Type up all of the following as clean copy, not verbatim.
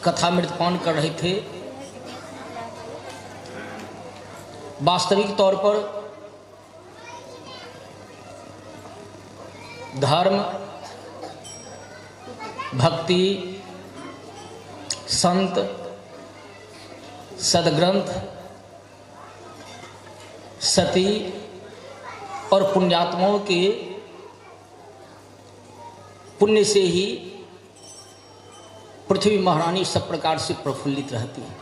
कथामृतपान कर रहे थे। वास्तविक तौर पर धर्म, भक्ति, संत, सद्ग्रंथ, सती और पुण्यात्माओं के पुण्य से ही पृथ्वी महारानी सब प्रकार से प्रफुल्लित रहती है।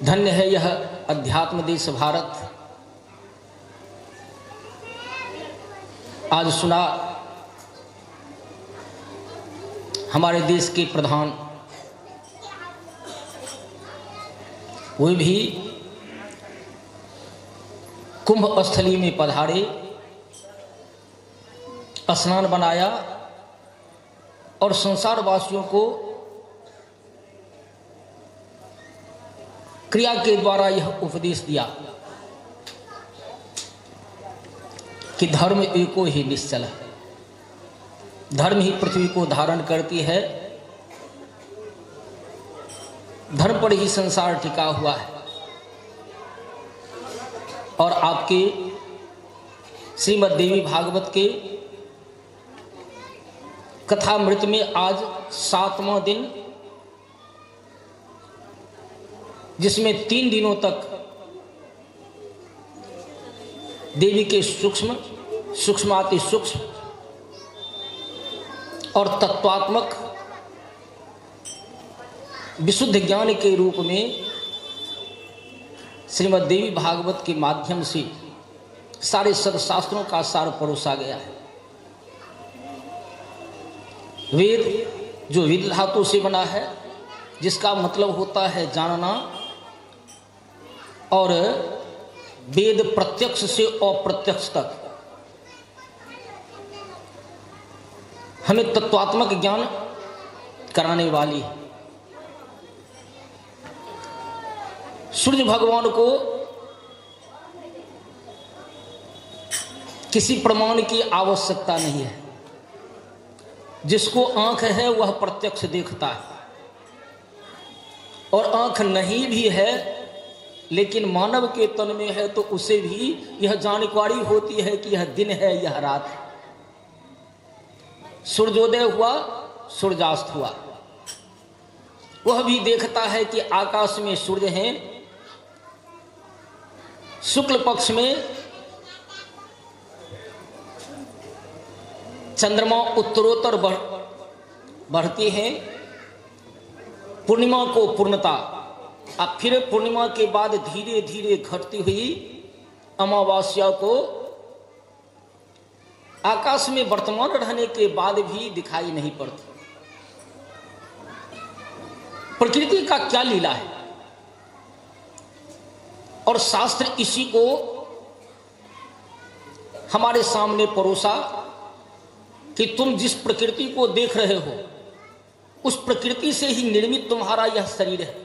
धन्य है यह अध्यात्म देश भारत। आज सुना हमारे देश के प्रधान, वे भी कुंभ स्थली में पधारे, स्नान बनाया और संसार वासियों को क्रिया के द्वारा यह उपदेश दिया कि धर्म एको ही निश्चल है। धर्म ही पृथ्वी को धारण करती है, धर्म पर ही संसार टिका हुआ है। और आपके श्रीमद् देवी भागवत के कथामृत में आज 7वां दिन, जिसमें 3 दिनों तक देवी के सूक्ष्म, सूक्ष्माति सूक्ष्म और तत्वात्मक विशुद्ध ज्ञान के रूप में श्रीमद् देवी भागवत के माध्यम से सारे सदशास्त्रों का सार परोसा गया है। वेद जो विद धातु से बना है, जिसका मतलब होता है जानना, और वेद प्रत्यक्ष से अप्रत्यक्ष तक हमें तत्वात्मक ज्ञान कराने वाली है। सूर्य भगवान को किसी प्रमाण की आवश्यकता नहीं है। जिसको आंख है वह प्रत्यक्ष देखता है, और आंख नहीं भी है लेकिन मानव के तन में है तो उसे भी यह जानकारी होती है कि यह दिन है, यह रात है। सूर्योदय हुआ, सूर्यास्त हुआ, वह भी देखता है कि आकाश में सूर्य हैं। शुक्ल पक्ष में चंद्रमा उत्तरोत्तर बढ़ती हैं, पूर्णिमा को पूर्णता, अब फिर पूर्णिमा के बाद धीरे धीरे घटती हुई अमावस्या को आकाश में वर्तमान रहने के बाद भी दिखाई नहीं पड़ती। प्रकृति का क्या लीला है। और शास्त्र इसी को हमारे सामने परोसा कि तुम जिस प्रकृति को देख रहे हो उस प्रकृति से ही निर्मित तुम्हारा यह शरीर है।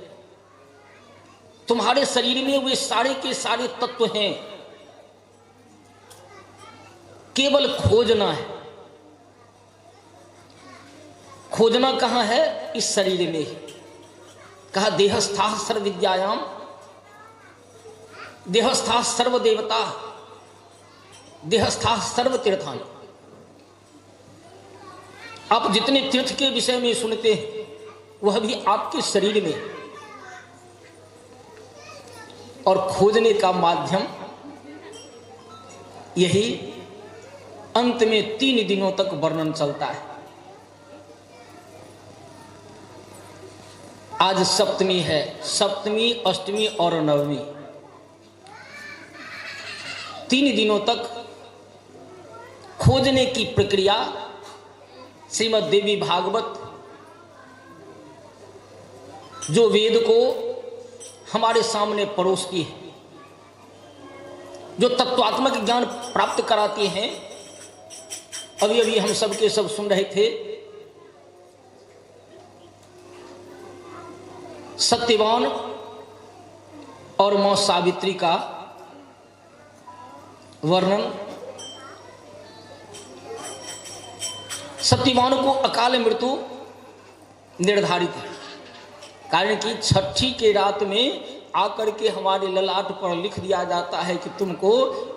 तुम्हारे शरीर में वे सारे के सारे तत्व हैं, केवल खोजना है। खोजना कहां है? इस शरीर में ही। कहा देहस्था सर्व विद्यायाम, देहस्था सर्व देवता, देहस्था सर्व तीर्थान। आप जितने तीर्थ के विषय में सुनते हैं वह भी आपके शरीर में, और खोजने का माध्यम यही अंत में 3 दिनों तक वर्णन चलता है। आज सप्तमी है, सप्तमी, अष्टमी और नवमी, 3 दिनों तक खोजने की प्रक्रिया श्रीमद् देवी भागवत जो वेद को हमारे सामने परोसती है, जो तत्वात्मक ज्ञान प्राप्त कराती हैं। अभी अभी हम सब के सब सुन रहे थे सत्यवान और मां सावित्री का वर्णन। सत्यवान को अकाल मृत्यु निर्धारित है। कारण कि छठी के रात में आकर के हमारे ललाट पर लिख दिया जाता है कि तुमको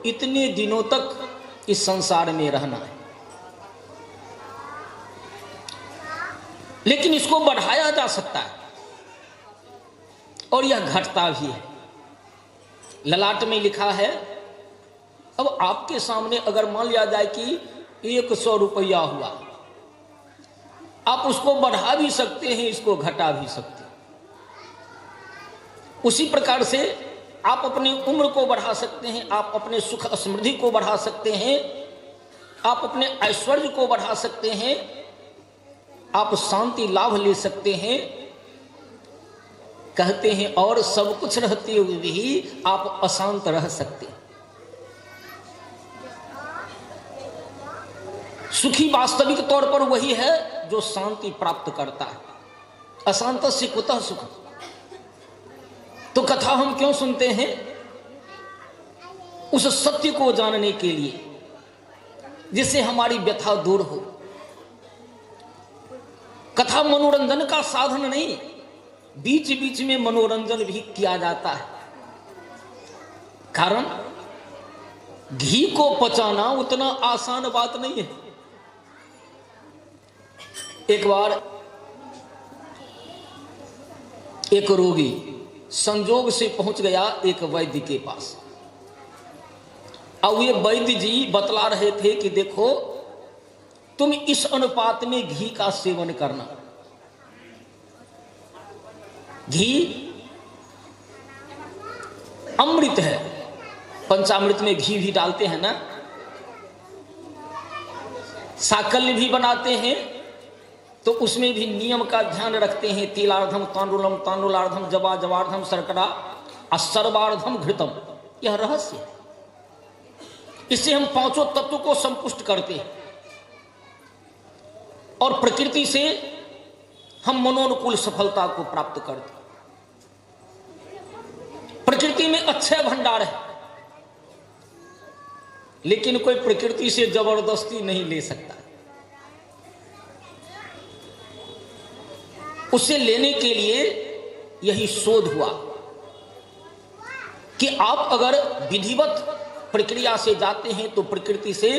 इतने दिनों तक इस संसार में रहना है। लेकिन इसको बढ़ाया जा सकता है और यह घटता भी है। ललाट में लिखा है, अब आपके सामने अगर मान लिया जाए कि 100 रुपया हुआ, आप उसको बढ़ा भी सकते हैं, इसको घटा भी सकते हैं। उसी प्रकार से आप अपनी उम्र को बढ़ा सकते हैं, आप अपने सुख समृद्धि को बढ़ा सकते हैं, आप अपने ऐश्वर्य को बढ़ा सकते हैं, आप शांति लाभ ले सकते हैं। कहते हैं और सब कुछ रहते हुए भी आप अशांत रह सकते हैं। सुखी वास्तविक तौर पर वही है जो शांति प्राप्त करता है। अशांत से कुतः सुख। तो कथा हम क्यों सुनते हैं? उस सत्य को जानने के लिए, जिससे हमारी व्यथा दूर हो। कथा मनोरंजन का साधन नहीं, बीच बीच में मनोरंजन भी किया जाता है। कारण घी को पचाना उतना आसान बात नहीं है। एक बार एक रोगी संजोग से पहुंच गया एक वैद्य के पास। अब ये वैद्य जी बतला रहे थे कि देखो, तुम इस अनुपात में घी का सेवन करना। घी अमृत है। पंचामृत में घी भी डालते हैं ना, साकल्य भी बनाते हैं, तो उसमें भी नियम का ध्यान रखते हैं। तिलार्धम तांडुलम, तांडुलार्धम जवा, जवार्धम शर्करा, सर्वार्धम घृतम। यह रहस्य है। इससे हम पांचों तत्व को संपुष्ट करते हैं और प्रकृति से हम मनोनुकूल सफलता को प्राप्त करते हैं। प्रकृति में अक्षय भंडार है, लेकिन कोई प्रकृति से जबरदस्ती नहीं ले सकता। उसे लेने के लिए यही शोध हुआ कि आप अगर विधिवत प्रक्रिया से जाते हैं तो प्रकृति से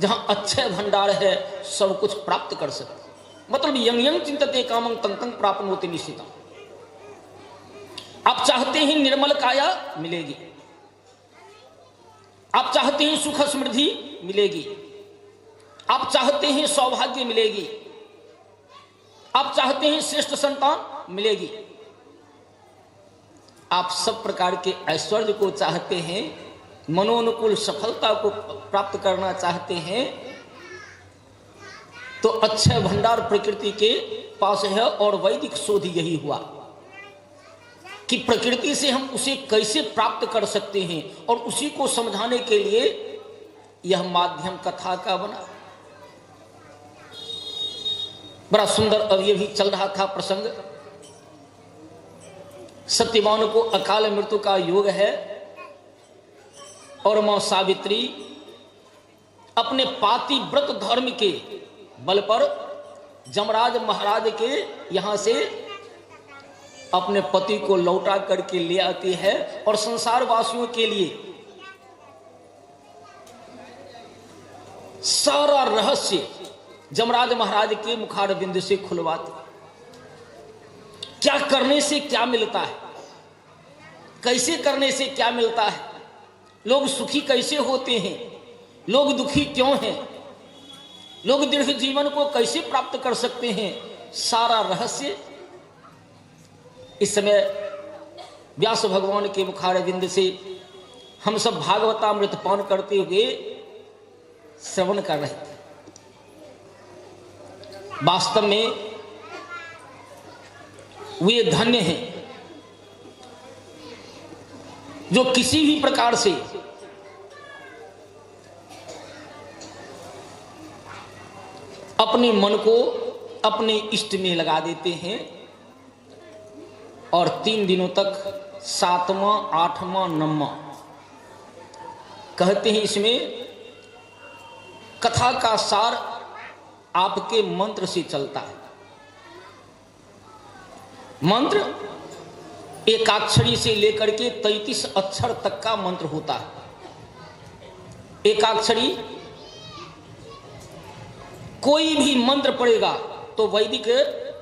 जहां अक्षय भंडार है सब कुछ प्राप्त कर सकते। मतलब यंग यंग चिंतते कामं तंग तंग प्राप्नोति निश्चितम्। आप चाहते हैं निर्मल काया, मिलेगी। आप चाहते हैं सुख समृद्धि, मिलेगी। आप चाहते हैं सौभाग्य, मिलेगी। आप चाहते हैं श्रेष्ठ संतान, मिलेगी। आप सब प्रकार के ऐश्वर्य को चाहते हैं, मनोनुकूल सफलता को प्राप्त करना चाहते हैं, तो अक्षय भंडार प्रकृति के पास है। और वैदिक शोध यही हुआ कि प्रकृति से हम उसे कैसे प्राप्त कर सकते हैं, और उसी को समझाने के लिए यह माध्यम कथा का बना। बड़ा सुंदर। अब ये भी चल रहा था प्रसंग, सत्यवान को अकाल मृत्यु का योग है और मां सावित्री अपने पातिव्रत धर्म के बल पर जमराज महाराज के यहां से अपने पति को लौटा करके ले आती है और संसार वासियों के लिए सारा रहस्य जमराज महाराज के मुखारबिंद से खुलवाते। क्या करने से क्या मिलता है, कैसे करने से क्या मिलता है, लोग सुखी कैसे होते हैं, लोग दुखी क्यों हैं, लोग दीर्घ जीवन को कैसे प्राप्त कर सकते हैं, सारा रहस्य इस समय व्यास भगवान के मुखारबिंद से हम सब भागवतामृत पान करते हुए श्रवण कर रहे थे। वास्तव में वे धन्य हैं जो किसी भी प्रकार से अपने मन को अपने इष्ट में लगा देते हैं और 3 दिनों तक 7वां, 8वां, 9वां कहते हैं। इसमें कथा का सार आपके मंत्र से चलता है। मंत्र एकाक्षरी से लेकर के 33 अक्षर तक का मंत्र होता है। एकाक्षरी कोई भी मंत्र पढ़ेगा तो वैदिक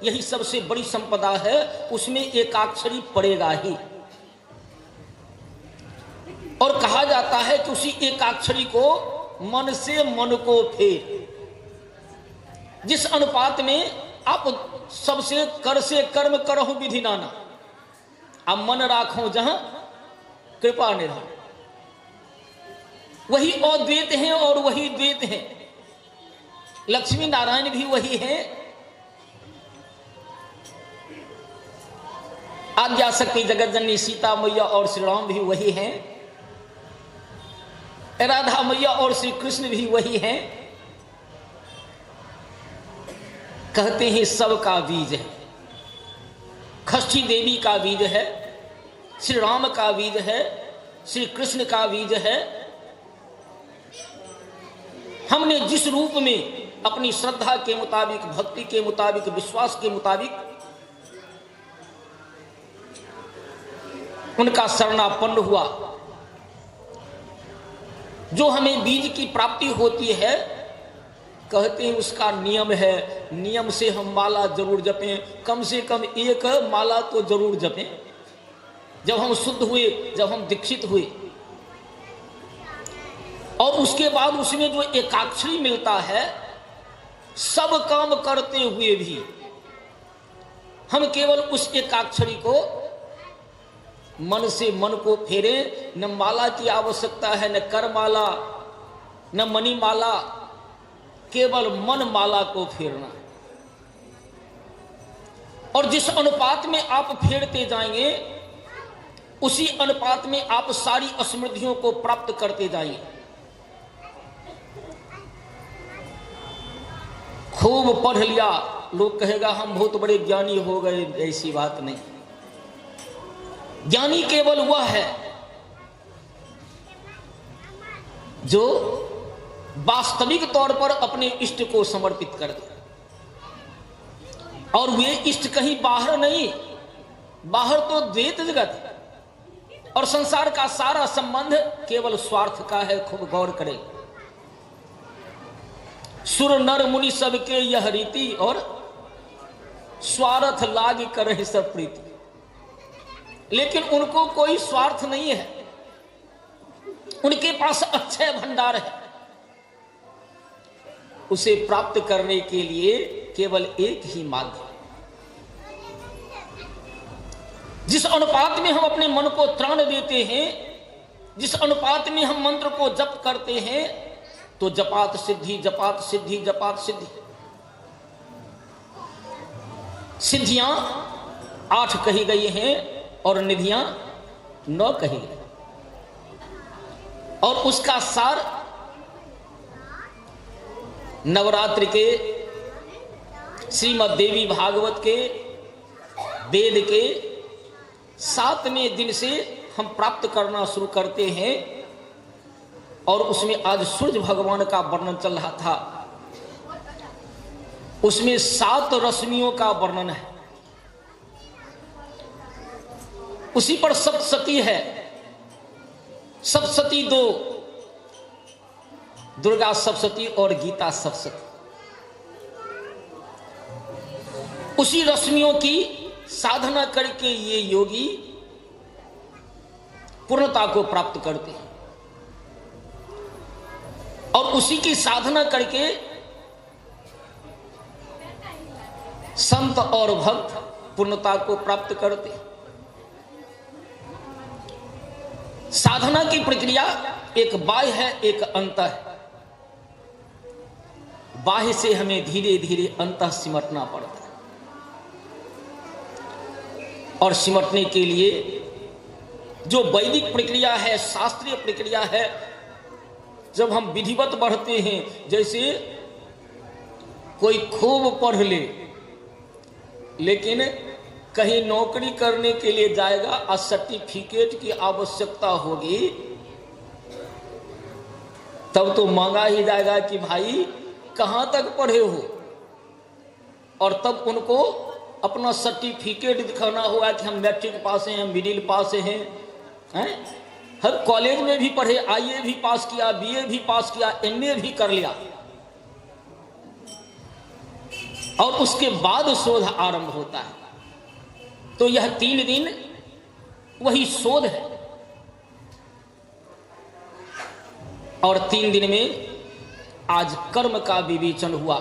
यही सबसे बड़ी संपदा है, उसमें एकाक्षरी पढ़ेगा ही। और कहा जाता है कि उसी एकाक्षरी को मन से मन को फेर, जिस अनुपात में आप सबसे कर से कर्म करहु विधि नाना, अब मन राखो जहां कृपा निधान। वही अद्वैत हैं और वही द्वैत हैं, लक्ष्मी नारायण भी वही हैं, आद्या शक्ति जगत जननी सीता मैया और श्री राम भी वही हैं, राधा मैया और श्री कृष्ण भी वही हैं। कहते हैं सबका बीज है, षष्ठी देवी का बीज है, श्री राम का बीज है, श्री कृष्ण का बीज है। हमने जिस रूप में अपनी श्रद्धा के मुताबिक, भक्ति के मुताबिक, विश्वास के मुताबिक उनका शरणापन्न हुआ, जो हमें बीज की प्राप्ति होती है, कहते हैं उसका नियम है। नियम से हम माला जरूर जपें, कम से कम एक माला तो जरूर जपें। जब हम शुद्ध हुए, जब हम दीक्षित हुए, और उसके बाद उसमें जो एकाक्षरी मिलता है, सब काम करते हुए भी हम केवल उस एकाक्षरी को मन से मन को फेरें। न माला की आवश्यकता है, न कर माला, न मणि माला, केवल मन माला को फेरना। और जिस अनुपात में आप फेरते जाएंगे, उसी अनुपात में आप सारी समृद्धियों को प्राप्त करते जाएंगे। खूब पढ़ लिया, लोग कहेगा हम बहुत बड़े ज्ञानी हो गए, ऐसी बात नहीं। ज्ञानी केवल वह है जो वास्तविक तौर पर अपने इष्ट को समर्पित कर दे, और वे इष्ट कहीं बाहर नहीं, बाहर तो द्वैत जगत और संसार का सारा संबंध केवल स्वार्थ का है। खूब गौर करें, सुर नर मुनि सबके यह रीति, और स्वार्थ लाग करे सब प्रीति। लेकिन उनको कोई स्वार्थ नहीं है, उनके पास अक्षय भंडार है। उसे प्राप्त करने के लिए केवल एक ही माध्यम, जिस अनुपात में हम अपने मन को त्राण देते हैं, जिस अनुपात में हम मंत्र को जप करते हैं, तो जपात सिद्धि, जपात सिद्धि, जपात सिद्धि। सिद्धियां 8 कही गई हैं और निधियां 9 कही गई, और उसका सार नवरात्रि के श्रीमद् देवी भागवत के वेद के 7वें दिन से हम प्राप्त करना शुरू करते हैं। और उसमें आज सूर्य भगवान का वर्णन चल रहा था, उसमें 7 रश्मियों का वर्णन है। उसी पर सप्तशती है, सप्तशती 2, दुर्गा सप्तशती और गीता सप्तशती। उसी रश्मियों की साधना करके ये योगी पूर्णता को प्राप्त करते हैं, और उसी की साधना करके संत और भक्त पूर्णता को प्राप्त करते हैं। साधना की प्रक्रिया एक बाह्य है, एक अंत है। बाह्य से हमें धीरे धीरे अंतः सिमटना पड़ता है, और सिमटने के लिए जो वैदिक प्रक्रिया है, शास्त्रीय प्रक्रिया है, जब हम विधिवत बढ़ते हैं, जैसे कोई खूब पढ़ ले लेकिन कहीं नौकरी करने के लिए जाएगा और सर्टिफिकेट की आवश्यकता होगी, तब तो मांगा ही जाएगा कि भाई कहां तक पढ़े हो, और तब उनको अपना सर्टिफिकेट दिखाना हुआ कि हम मैट्रिक पास हैं, मिडिल पास हैं, हर कॉलेज में भी पढ़े, आईए भी पास किया, बीए भी पास किया, एमए भी कर लिया, और उसके बाद शोध आरंभ होता है। तो यह 3 दिन वही शोध है, और 3 दिन में आज कर्म का विवेचन हुआ।